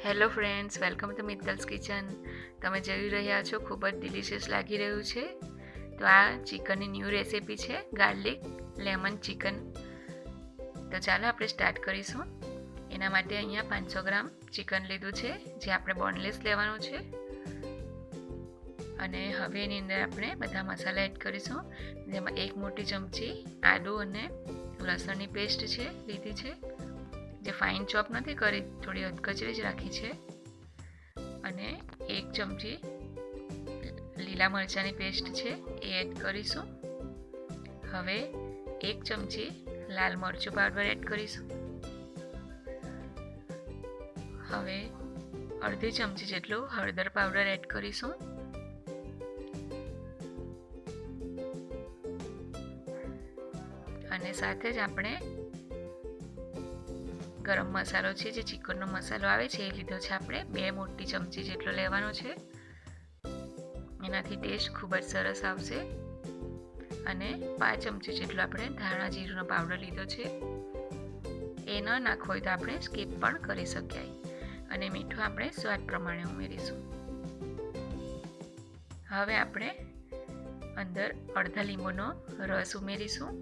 Hello friends, welcome to Mittal's kitchen. તમે જોઈ રહ્યા છો ખૂબ જ ડિલિશિયસ લાગી રહ્યું છે. તો આ ચિકનની ન્યૂ રેસીપી છે, ગાર્લિક લેમન ચિકન. તો ચાલો આપણે સ્ટાર્ટ કરીશું. એના માટે અહીંયા 500 ગ્રામ ચિકન લીધું છે, જે આપણે બોનલેસ લેવાનું છે. અને હવે એની અંદર આપણે બધા મસાલા એડ કરીશું. જેમાં 1 મોટી ચમચી આદું અને લસણની પેસ્ટ છે લીધી છે, જે ફાઇન ચોપ નથી કરી, થોડી અધકચરી જ રાખી છે. અને 1 ચમચી લીલા મરચાંની પેસ્ટ છે, એ એડ કરીશું. હવે 1 ચમચી લાલ મરચું પાવડર એડ કરીશું. હવે અડધી ચમચી જેટલું હળદર પાવડર એડ કરીશું. અને સાથે જ આપણે ગરમ મસાલો છે, જે ચિકનનો મસાલો આવે છે, એ લીધો છે આપણે 2 મોટી ચમચી જેટલો લેવાનો છે. એનાથી ટેસ્ટ ખૂબ જ સરસ આવશે. અને 5 ચમચી જેટલો આપણે ધાણા જીરુંનો પાવડર લીધો છે. એ ન નાખવો હોય તો આપણે સ્કીપ પણ કરી શકાય. અને મીઠું આપણે સ્વાદ પ્રમાણે ઉમેરીશું. હવે આપણે અંદર અડધા લીંબુનો રસ ઉમેરીશું.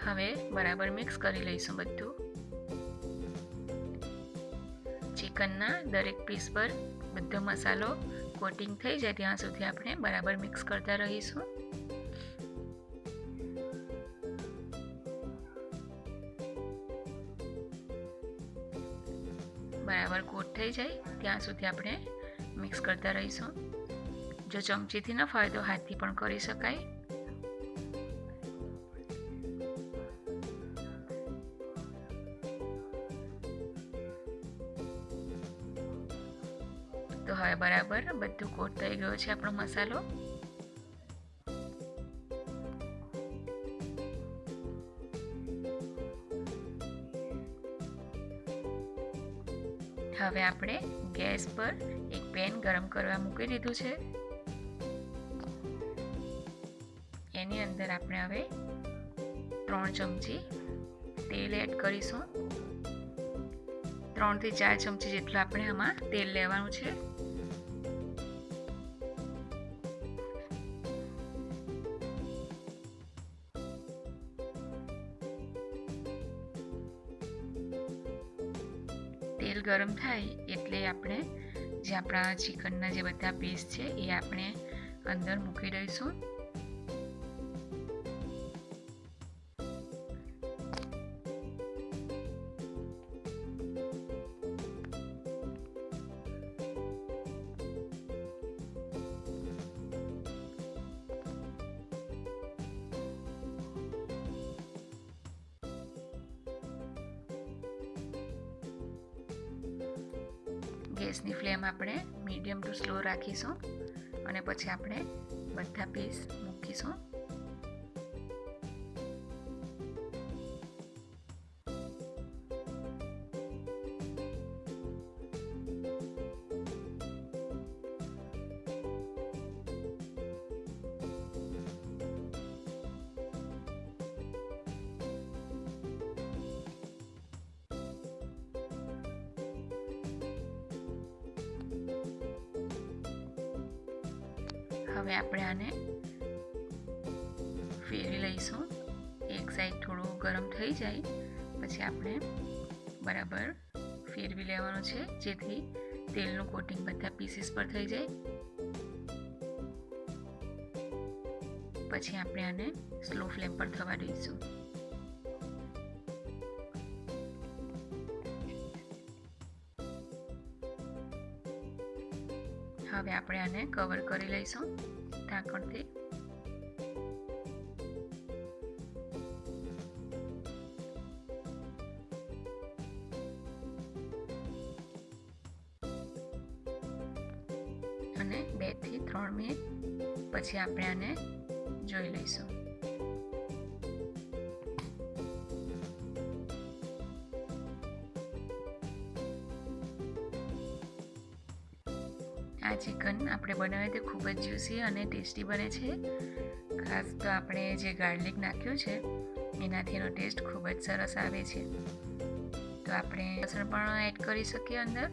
હવે બરાબર મિક્સ કરી લઈશું બધું. ચિકનના દરેક પીસ પર બધો મસાલો કોટિંગ થઈ જાય ત્યાં સુધી આપણે બરાબર મિક્સ કરતા રહીશું. બરાબર કોટ થઈ જાય ત્યાં સુધી આપણે મિક્સ કરતા રહીશું. જો ચમચીથી ન ફાવે તો હાથથી પણ કરી શકાય. તો હવે બરાબર બધું કોટ થઈ ગયો છે આપણો મસાલો. હવે આપણે ગેસ પર એક પેન ગરમ કરવા મૂકી દીધું છે. એની અંદર આપણે હવે 3 ચમચી તેલ એડ કરીશું. 3 થી 4 ચમચી જેટલું આપણે આમાં તેલ લેવાનું છે. તેલ ગરમ થાય એટલે આપણે જે આપણા ચિકનના જે બધા પીસ છે એ આપણે અંદર મૂકી દઈશું. ગેસની ફ્લેમ આપણે મીડિયમ ટુ સ્લો રાખીશું. અને પછી આપણે બધા પીસ મૂકીશું. હવે આપણે આને ફેરવી લઈશું. એક સાઈડ થોડું ગરમ થઈ જાય પછી આપણે બરાબર ફેરવી લેવાનું છે, જેથી તેલનું કોટિંગ બધા પીસીસ પર થઈ જાય. પછી આપણે આને સ્લો ફ્લેમ પર થવા દઈશું. હવે આપણે આને કવર કરી લઈશું ઢાંકણથી. અને 2 થી 3 મિનિટ પછી આપણે આને જોઈ લઈશું. આ ચિકન આપણે બનાવીએ તે ખૂબ જ જ્યુસી અને ટેસ્ટી બને છે. ખાસ તો આપણે જે ગાર્લિક નાખ્યું છે એનાથી એનો ટેસ્ટ ખૂબ જ સરસ આવે છે. તો આપણે લસણ પણ એડ કરી શકીએ અંદર,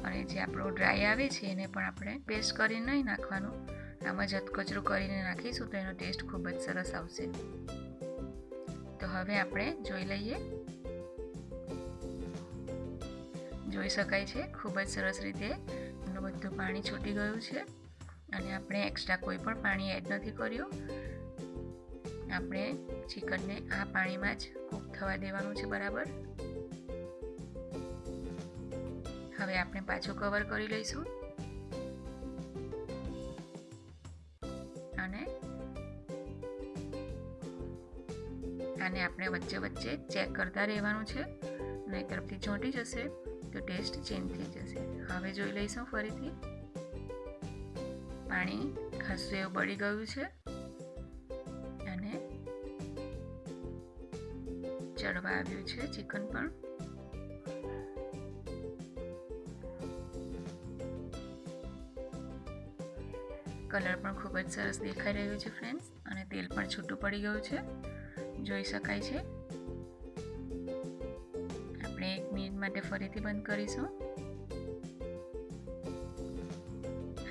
અને જે આપણો ડ્રાય આવે છે એને પણ આપણે પેસ્ટ કરીને નહીં નાખવાનું, આમાં જ અધકચરું કરીને નાખીશું તો એનો ટેસ્ટ ખૂબ જ સરસ આવશે. તો હવે આપણે જોઈ લઈએ. જોઈ શકાય છે ખૂબ જ સરસ રીતે એનું બધું પાણી છૂટી ગયું છે, અને આપણે એક્સ્ટ્રા કોઈ પણ પાણી એડ નથી કર્યું. આપણે ચિકનને આ પાણીમાં જ કૂક થવા દેવાનું છે બરાબર. હવે આપણે પાછું કવર કરી લઈશું અને આને આપણે વચ્ચે વચ્ચે ચેક કરતા રહેવાનું છે, નહીં તરફથી ચોંટી જશે તો ટેસ્ટ ચેન્જ થઈ જશે. હવે જોઈ લઈશું ફરીથી. પાણી ખાસું એવું બળી ગયું છે અને ચડવા આવ્યું છે ચિકન પણ. કલર પણ ખૂબ જ સરસ દેખાઈ રહ્યું છે ફ્રેન્ડ્સ, અને તેલ પણ છૂટું પડી ગયું છે, જોઈ શકાય છે. આપણે 1 મિનિટ માટે ફરીથી બંધ કરીશું.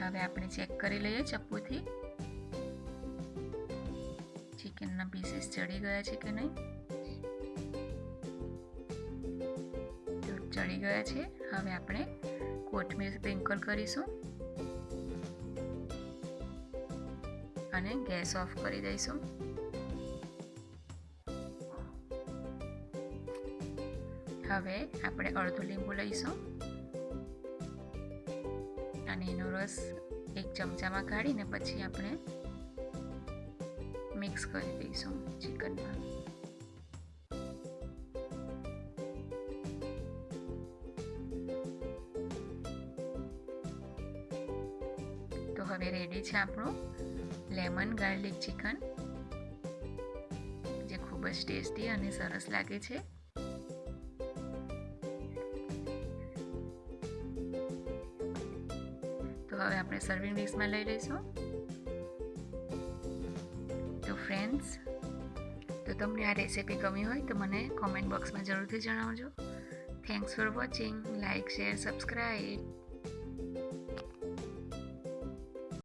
હવે આપણે ચેક કરી લઈએ ચપ્પુથી ચિકનના પીસીસ ચડી ગયા છે કે નહીં. તો ચડી ગયા છે. હવે આપણે કોથમીર સ્પ્રિંકલ કરીશું અને ગેસ ઓફ કરી દઈશું. હવે આપણે અડધું લીંબુ લઈશું અને એનો રસ એક ચમચામાં કાઢીને પછી આપણે મિક્સ કરી દઈશું ચિકનમાં. તો હવે રેડી છે આપણું લેમન ગાર્લિક ચિકન, જે ખૂબ જ ટેસ્ટી અને સરસ લાગે છે. તો હવે આપણે સર્વિંગ ડિશમાં લઈ લઈશું. તો ફ્રેન્ડ્સ, તો તમને આ રેસીપી ગમી હોય તો મને કોમેન્ટ બોક્સમાં જરૂરથી જણાવજો. Thanks for watching. Like, share, subscribe.